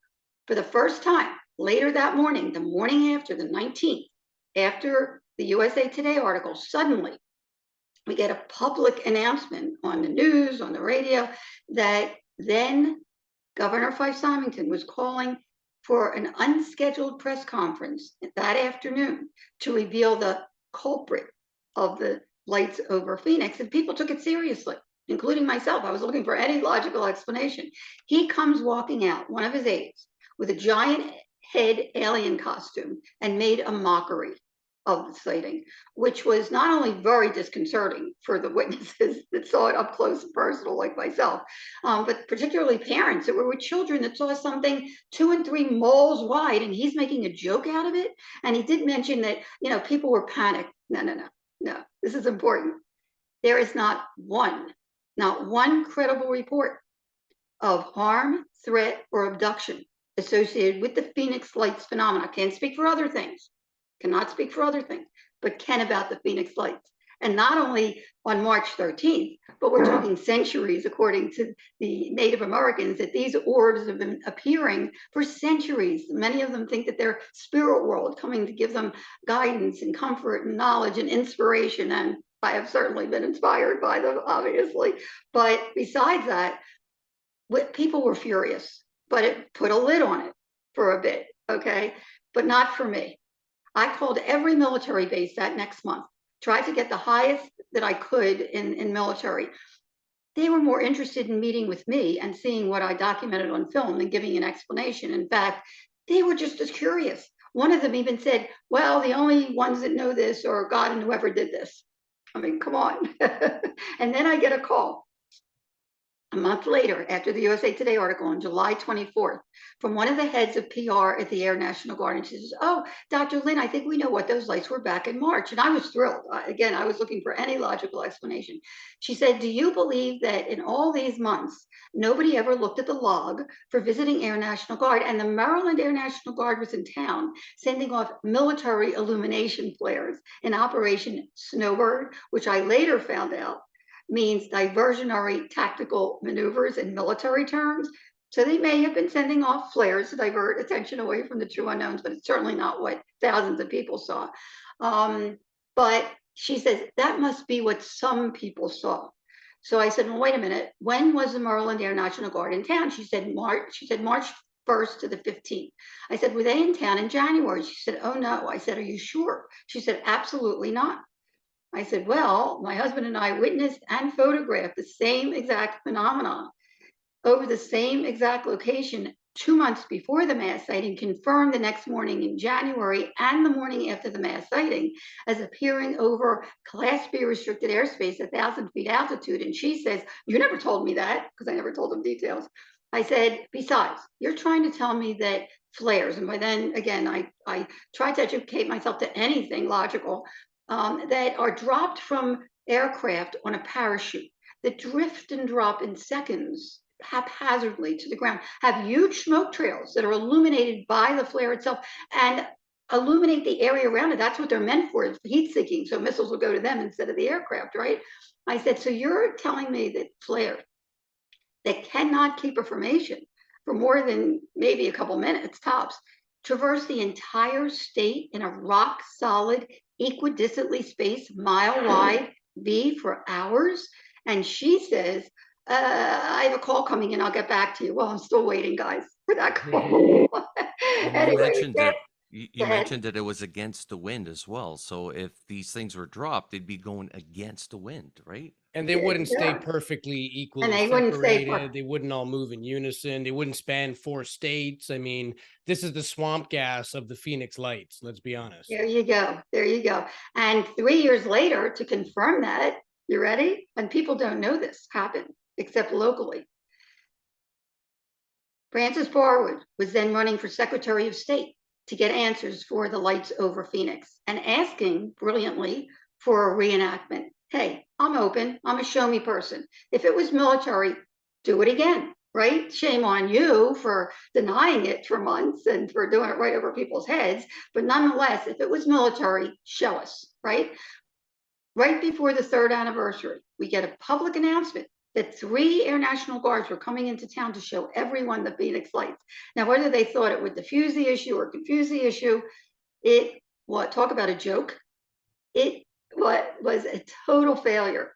For the first time, later that morning, the morning after the 19th, after the USA Today article, suddenly we get a public announcement on the news, on the radio, that then Governor Fife-Symington was calling for an unscheduled press conference that afternoon to reveal the culprit of the lights over Phoenix. And people took it seriously, including myself. I was looking for any logical explanation. He comes walking out, one of his aides, with a giant head alien costume and made a mockery of the sighting, which was not only very disconcerting for the witnesses that saw it up close and personal, like myself, but particularly parents that were with children that saw something 2 and 3 miles wide, and he's making a joke out of it. And he did mention that, people were panicked. No, this is important. There is not one credible report of harm, threat, or abduction associated with the Phoenix Lights phenomena. Can't speak for other things. Cannot speak for other things, but can about the Phoenix Lights. And not only on March 13th, but we're talking centuries, according to the Native Americans, that these orbs have been appearing for centuries. Many of them think that they're spirit world coming to give them guidance and comfort and knowledge and inspiration. And I have certainly been inspired by them, obviously. But besides that, people were furious, but it put a lid on it for a bit, okay? But not for me. I called every military base that next month, tried to get the highest that I could in military. They were more interested in meeting with me and seeing what I documented on film than giving an explanation. In fact, they were just as curious. One of them even said, well, the only ones that know this are God and whoever did this. I mean, come on. And then I get a call A month later, after the USA Today article on July 24th, from one of the heads of PR at the Air National Guard, and she says, "Oh, Dr. Lynne, I think we know what those lights were back in March." And I was thrilled. Again, I was looking for any logical explanation. She said, "Do you believe that in all these months, nobody ever looked at the log for visiting Air National Guard, and the Maryland Air National Guard was in town sending off military illumination flares in Operation Snowbird," which I later found out means diversionary tactical maneuvers in military terms. So they may have been sending off flares to divert attention away from the true unknowns, but it's certainly not what thousands of people saw. But she says that must be what some people saw. So I said, "Well, wait a minute. When was the Maryland Air National Guard in town?" She said March 1st to the 15th. I said, "Were they in town in January?" She said, "Oh no." I said, "Are you sure?" She said, "Absolutely not." I said, "Well, my husband and I witnessed and photographed the same exact phenomenon over the same exact location 2 months before the mass sighting, confirmed the next morning in January and the morning after the mass sighting as appearing over Class B restricted airspace, 1,000 feet altitude." And she says, "You never told me that," because I never told them details. I said, "Besides, you're trying to tell me that flares," and by then, again, I tried to educate myself to anything logical, that are dropped from aircraft on a parachute, that drift and drop in seconds haphazardly to the ground, have huge smoke trails that are illuminated by the flare itself and illuminate the area around it. That's what they're meant for, is heat seeking. So missiles will go to them instead of the aircraft, right? I said, "So you're telling me that flares that cannot keep a formation for more than maybe a couple minutes tops traverse the entire state in a rock solid, equidistantly spaced, mile wide V for hours?" And she says, "I have a call coming in. I'll get back to you." Well, I'm still waiting, guys, for that call. And you Anyway, mentioned that you ahead. mentioned that it was against the wind as well. So if these things were dropped, they'd be going against the wind, right? And they wouldn't stay Yeah. perfectly And equally they wouldn't stay separated. They wouldn't all move in unison. They wouldn't span 4 states. I mean, this is the swamp gas of the Phoenix Lights. Let's be honest. There you go. There you go. And 3 years later, to confirm that, you ready? And people don't know this happened, except locally. Francis Barwood was then running for Secretary of State to get answers for the lights over Phoenix and asking brilliantly for a reenactment. Hey, I'm open. I'm a show me person. If it was military, do it again, right? Shame on you for denying it for months and for doing it right over people's heads. But nonetheless, if it was military, show us, right? Right before the third anniversary, we get a public announcement that 3 Air National Guards were coming into town to show everyone the Phoenix Lights. Now, whether they thought it would diffuse the issue or confuse the issue, talk about a joke. It was a total failure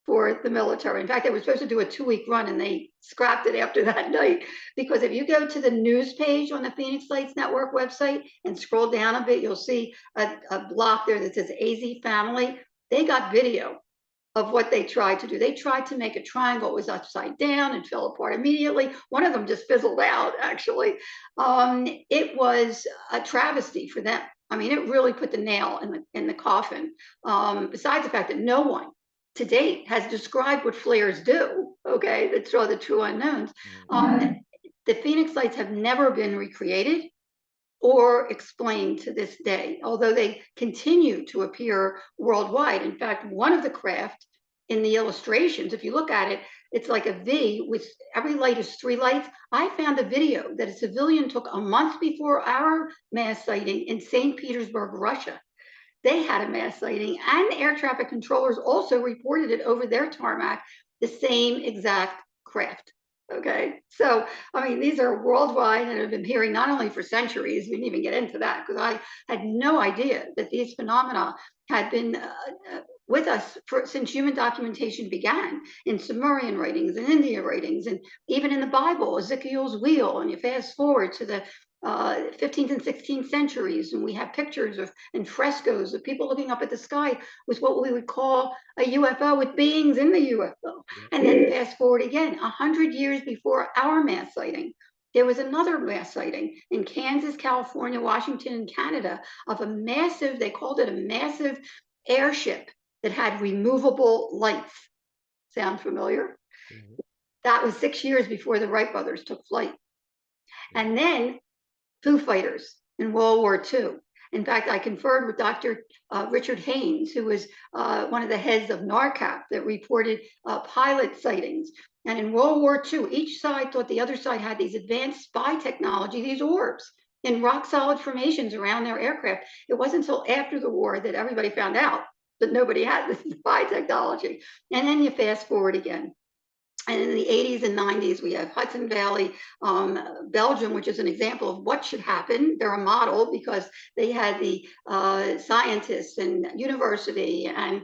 for the military. In fact, they were supposed to do a 2-week run and they scrapped it after that night, because if you go to the news page on the Phoenix Lights Network website and scroll down a bit, you'll see a block there that says AZ Family. They got video of what they tried to do. They tried to make a triangle. It was upside down and fell apart immediately. One of them just fizzled out, actually. It was a travesty for them. I mean, it really put the nail in the coffin. Besides the fact that no one to date has described what flares do, okay, that saw the true unknowns. The Phoenix Lights have never been recreated or explained to this day, although they continue to appear worldwide. In fact, one of the craft in the illustrations, if you look at it, it's like a V with every light is 3 lights. I found a video that a civilian took a month before our mass sighting in St. Petersburg, Russia. They had a mass sighting, and air traffic controllers also reported it over their tarmac, the same exact craft. Okay, so I mean, these are worldwide and have been appearing not only for centuries. We didn't even get into that because I had no idea that these phenomena had been with us since human documentation began, in Sumerian writings and Indian writings, and even in the Bible, Ezekiel's wheel. And you fast forward to the 15th and 16th centuries, and we have pictures and frescoes of people looking up at the sky with what we would call a UFO, with beings in the UFO. And then fast forward again, 100 years before our mass sighting, there was another mass sighting in Kansas, California, Washington, and Canada of a massive, they called it a massive airship that had removable lights. Sound familiar? That was 6 years before the Wright brothers took flight. And then Foo Fighters in World War II. In fact, I conferred with Dr. Richard Haynes, who was one of the heads of NARCAP that reported pilot sightings. And in World War II, each side thought the other side had these advanced spy technology, these orbs in rock solid formations around their aircraft. It wasn't until after the war that everybody found out that nobody had this spy technology. And then you fast forward again. And in the 80s and 90s, we have Hudson Valley, Belgium, which is an example of what should happen. They're a model because they had the scientists and university and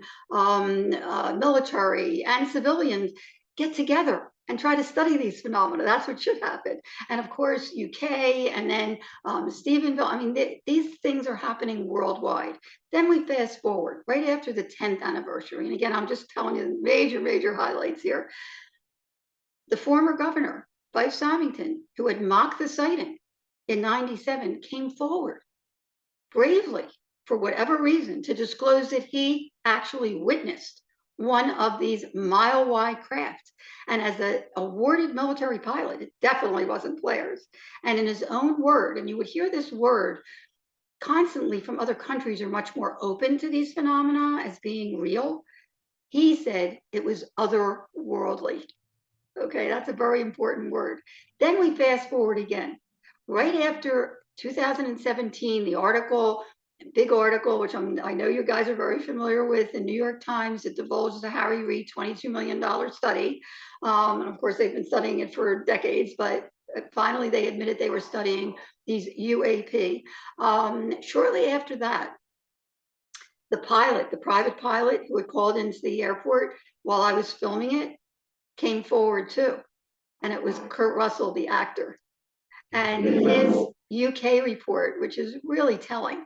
military and civilians get together and try to study these phenomena. That's what should happen. And of course, UK and then Stephenville. I mean, these things are happening worldwide. Then we fast forward right after the 10th anniversary. And again, I'm just telling you major highlights here. The former governor, Fife Symington, who had mocked the sighting in 97, came forward bravely, for whatever reason, to disclose that he actually witnessed one of these mile-wide craft. And as an awarded military pilot, it definitely wasn't flares. And in his own word, and you would hear this word constantly from other countries are much more open to these phenomena as being real. He said it was otherworldly. Okay, that's a very important word. Then we fast forward again. Right after 2017, the article, big article, which I know you guys are very familiar with, the New York Times, it divulged the Harry Reid $22 million study. And of course, they've been studying it for decades, but finally they admitted they were studying these UAP. Shortly after that, the private pilot who had called into the airport while I was filming it, came forward too. And it was Kurt Russell, the actor. And his UK report, which is really telling,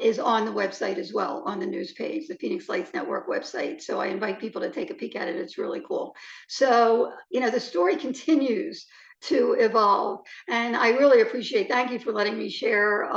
is on the website as well, on the news page, the Phoenix Lights Network website. So I invite people to take a peek at it. It's really cool. So, the story continues to evolve. And I really appreciate, thank you for letting me share,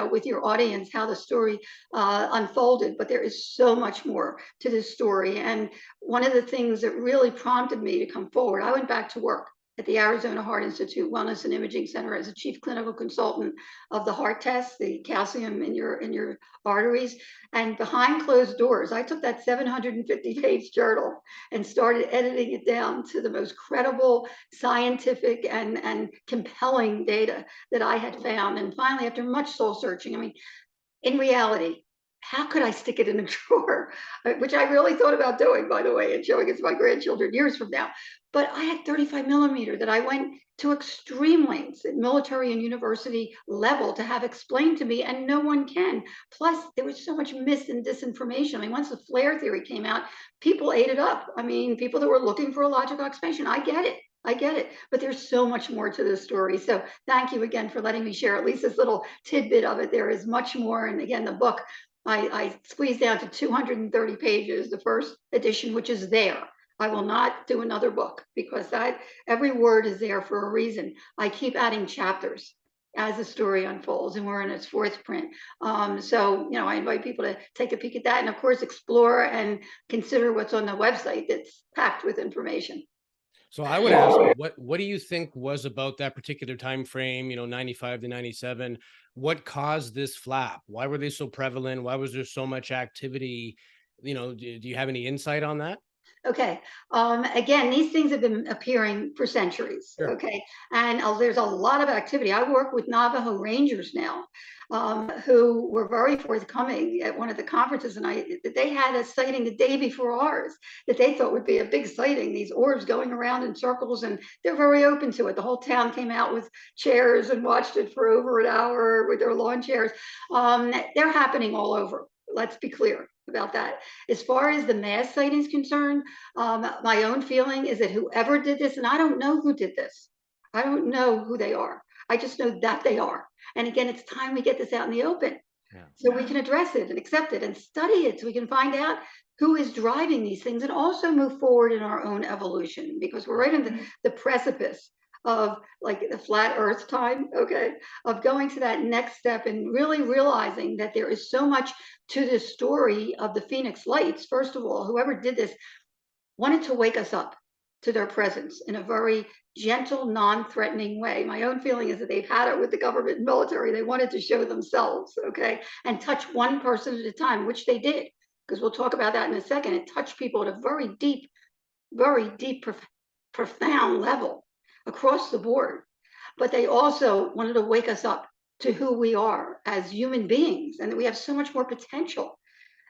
with your audience how the story unfolded. But there is so much more to this story. And one of the things that really prompted me to come forward, I went back to work at the Arizona Heart Institute Wellness and Imaging Center as a chief clinical consultant of the heart test, the calcium in your arteries. And behind closed doors, I took that 750-page journal and started editing it down to the most credible, scientific, and compelling data that I had found. And finally, after much soul searching, in reality, how could I stick it in a drawer? Which I really thought about doing, by the way, and showing it to my grandchildren years from now. But I had 35 millimeter that I went to extreme lengths at military and university level to have explained to me, and no one can. Plus, there was so much mis and disinformation. Once the flare theory came out, people ate it up. People that were looking for a logical explanation. I get it, but there's so much more to this story. So thank you again for letting me share at least this little tidbit of it. There is much more. And again, the book, I squeezed down to 230 pages, the first edition, which is there. I will not do another book because every word is there for a reason. I keep adding chapters as the story unfolds, and we're in its fourth print. So, I invite people to take a peek at that, and of course, explore and consider what's on the website that's packed with information. So I would ask, what do you think was about that particular time frame, 95 to 97? What caused this flap? Why were they so prevalent? Why was there so much activity? Do you have any insight on that? Okay. Again, these things have been appearing for centuries. Sure. Okay. And there's a lot of activity. I work with Navajo Rangers now, who were very forthcoming at one of the conferences. And they had a sighting the day before ours that they thought would be a big sighting, these orbs going around in circles. And they're very open to it. The whole town came out with chairs and watched it for over an hour with their lawn chairs. They're happening all over. Let's be clear about that. As far as the mass sighting is concerned, my own feeling is that whoever did this, and I don't know who did this, I don't know who they are. I just know that they are. And again, it's time we get this out in the open, so we can address it and accept it and study it, so we can find out who is driving these things and also move forward in our own evolution, because we're right in the precipice of like the flat earth time, okay, of going to that next step and really realizing that there is so much to this story of the Phoenix Lights. First of all, whoever did this wanted to wake us up to their presence in a very gentle, non-threatening way. My own feeling is that they've had it with the government and military. They wanted to show themselves, okay, and touch one person at a time, which they did, because we'll talk about that in a second. It touched people at a very deep, profound level across the board. But they also wanted to wake us up to who we are as human beings, and that we have so much more potential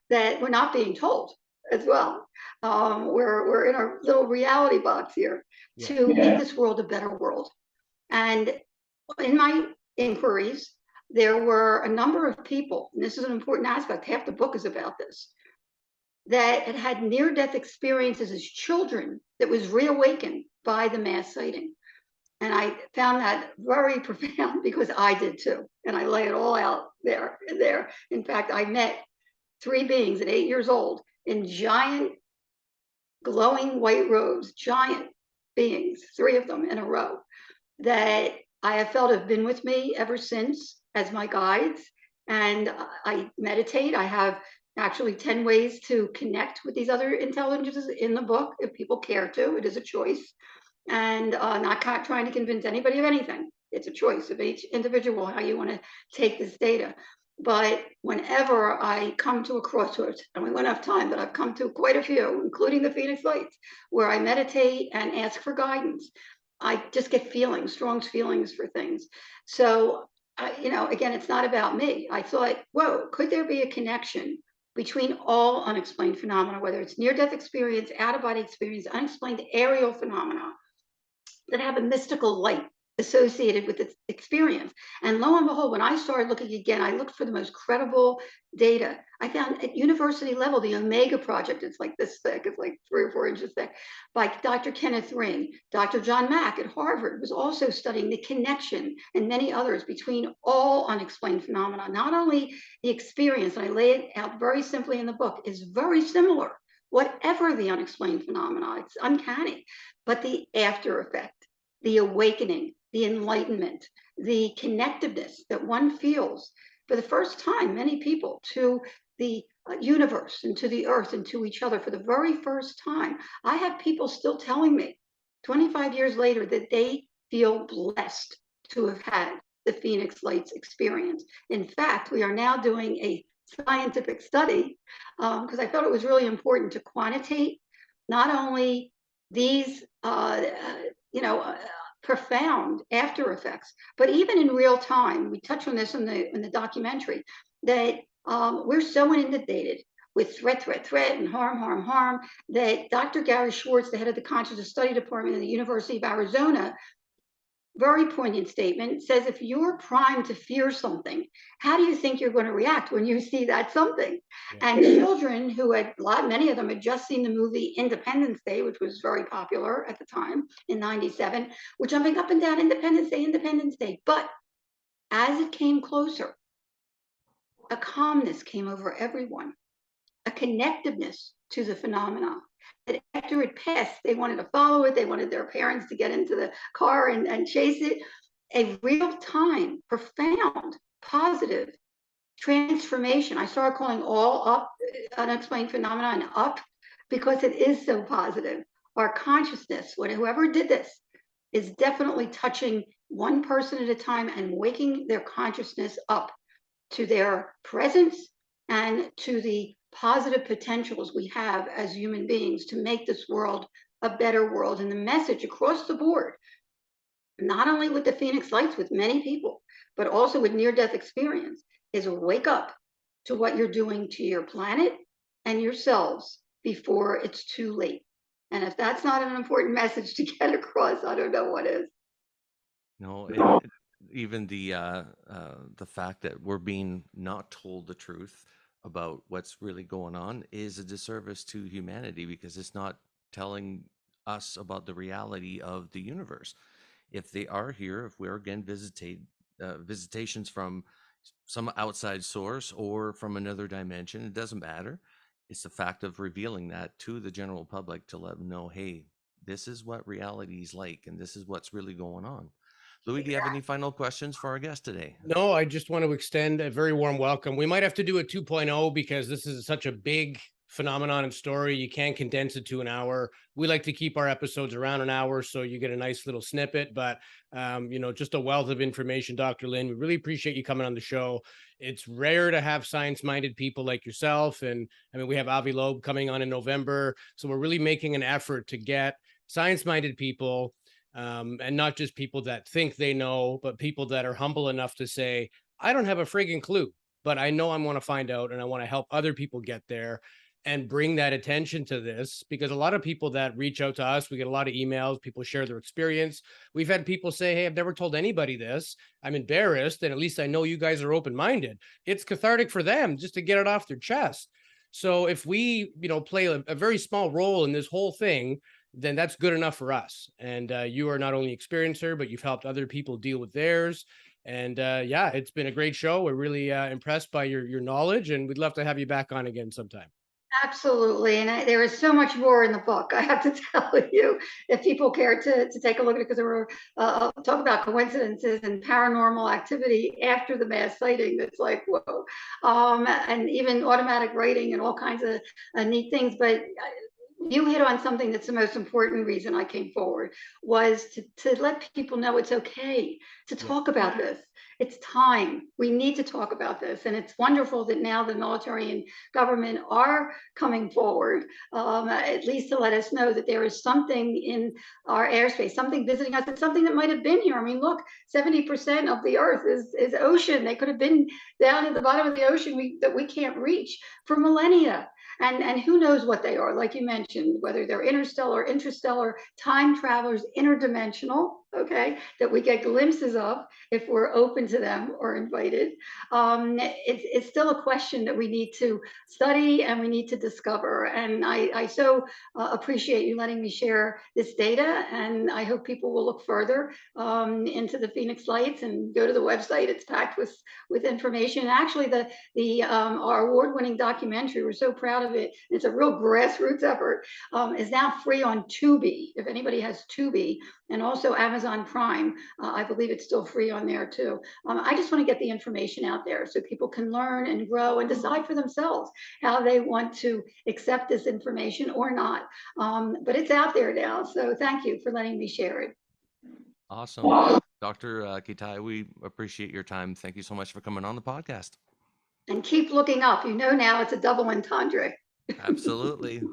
that we're not being told as well. We're in our little reality box here to make this world a better world. And in my inquiries, there were a number of people, and this is an important aspect, half the book is about this, that had had near-death experiences as children that was reawakened by the mass sighting. And I found that very profound because I did too. And I lay it all out there. In fact, I met 3 beings at 8 years old in giant glowing white robes, giant beings, 3 of them in a row, that I have felt have been with me ever since as my guides. And I meditate. I have actually 10 ways to connect with these other intelligences in the book, if people care to. It is a choice. And not trying to convince anybody of anything. It's a choice of each individual how you want to take this data. But whenever I come to a crossroads, and we won't have time, but I've come to quite a few, including the Phoenix Lights, where I meditate and ask for guidance, I just get feelings, strong feelings for things. So, again, it's not about me. I thought, whoa, could there be a connection between all unexplained phenomena, whether it's near-death experience, out-of-body experience, unexplained aerial phenomena, that have a mystical light associated with its experience. And lo and behold, when I started looking again, I looked for the most credible data. I found at university level, the Omega Project, it's like this thick, it's like 3 or 4 inches thick, by Dr. Kenneth Ring. Dr. John Mack at Harvard was also studying the connection, and many others, between all unexplained phenomena. Not only the experience, and I lay it out very simply in the book, is very similar, whatever the unexplained phenomena, it's uncanny, but the after effect, the awakening, the enlightenment, the connectiveness that one feels for the first time, many people, to the universe and to the earth and to each other for the very first time. I have people still telling me 25 years later that they feel blessed to have had the Phoenix Lights experience. In fact, we are now doing a scientific study because I felt it was really important to quantitate not only these profound after effects, but even in real time. We touch on this in the documentary, that we're so inundated with threat, and harm, that Dr. Gary Schwartz, the head of the Consciousness Study Department at the University of Arizona, very poignant statement, says if you're primed to fear something, how do you think you're going to react when you see that something? And children who many of them had just seen the movie Independence Day, which was very popular at the time in '97, were jumping up and down, Independence Day. But as it came closer, a calmness came over everyone, a connectiveness to the phenomena. That after it passed, they wanted to follow it. They wanted their parents to get into the car and chase it. A real-time, profound, positive transformation. I started calling all up unexplained phenomena and up because it is so positive. Our consciousness, whoever did this, is definitely touching one person at a time and waking their consciousness up to their presence and to the positive potentials we have as human beings to make this world a better world. And the message across the board, not only with the Phoenix Lights, with many people, but also with near-death experience, is wake up to what you're doing to your planet and yourselves before it's too late. And if that's not an important message to get across, I don't know what is. No, even the fact that we're being not told the truth about what's really going on is a disservice to humanity, because it's not telling us about the reality of the universe. If they are here, if we're again visitations from some outside source or from another dimension, it doesn't matter. It's the fact of revealing that to the general public to let them know, hey, this is what reality is like, and this is what's really going on. Louis, do you have any final questions for our guest today? No, I just want to extend a very warm welcome. We might have to do a 2.0 because this is such a big phenomenon and story. You can't condense it to an hour. We like to keep our episodes around an hour, so you get a nice little snippet. But just a wealth of information, Dr. Lynne. We really appreciate you coming on the show. It's rare to have science-minded people like yourself, and I mean, we have Avi Loeb coming on in November, so we're really making an effort to get science-minded people, and not just people that think they know, but people that are humble enough to say, I don't have a frigging clue, but I know I want to find out and I want to help other people get there and bring that attention to this. Because a lot of people that reach out to us, we get a lot of emails, people share their experience. We've had people say, hey, I've never told anybody this. I'm embarrassed. And at least I know you guys are open-minded. It's cathartic for them just to get it off their chest. So if we, play a very small role in this whole thing, then that's good enough for us. And you are not only experiencer, but you've helped other people deal with theirs. And yeah, it's been a great show. We're really impressed by your knowledge, and we'd love to have you back on again sometime. Absolutely. And there is so much more in the book, I have to tell you, if people care to take a look at it, because there were talk about coincidences and paranormal activity after the mass sighting. That's like, whoa. And even automatic writing and all kinds of neat things. But you hit on something that's the most important reason I came forward, was to let people know it's okay to talk about this. It's time. We need to talk about this. And it's wonderful that now the military and government are coming forward, at least to let us know that there is something in our airspace, something visiting us. It's something that might have been here. I mean, look, 70% of the earth is ocean. They could have been down at the bottom of the ocean that we can't reach for millennia. And who knows what they are, like you mentioned, whether they're interstellar, intrastellar, time travelers, interdimensional, okay, that we get glimpses of if we're open to them or invited. It's still a question that we need to study and we need to discover. And I so appreciate you letting me share this data. And I hope people will look further into the Phoenix Lights and go to the website. It's packed with information. And actually, our award-winning documentary, we're so proud of it. It's a real grassroots effort. Is now free on Tubi. If anybody has Tubi, and also Amazon Prime, I believe it's still free on there too. I just want to get the information out there so people can learn and grow and decide for themselves how they want to accept this information or not. But it's out there now. So thank you for letting me share it. Awesome. Dr. Kitei, we appreciate your time. Thank you so much for coming on the podcast. And keep looking up. Now it's a double entendre. Absolutely.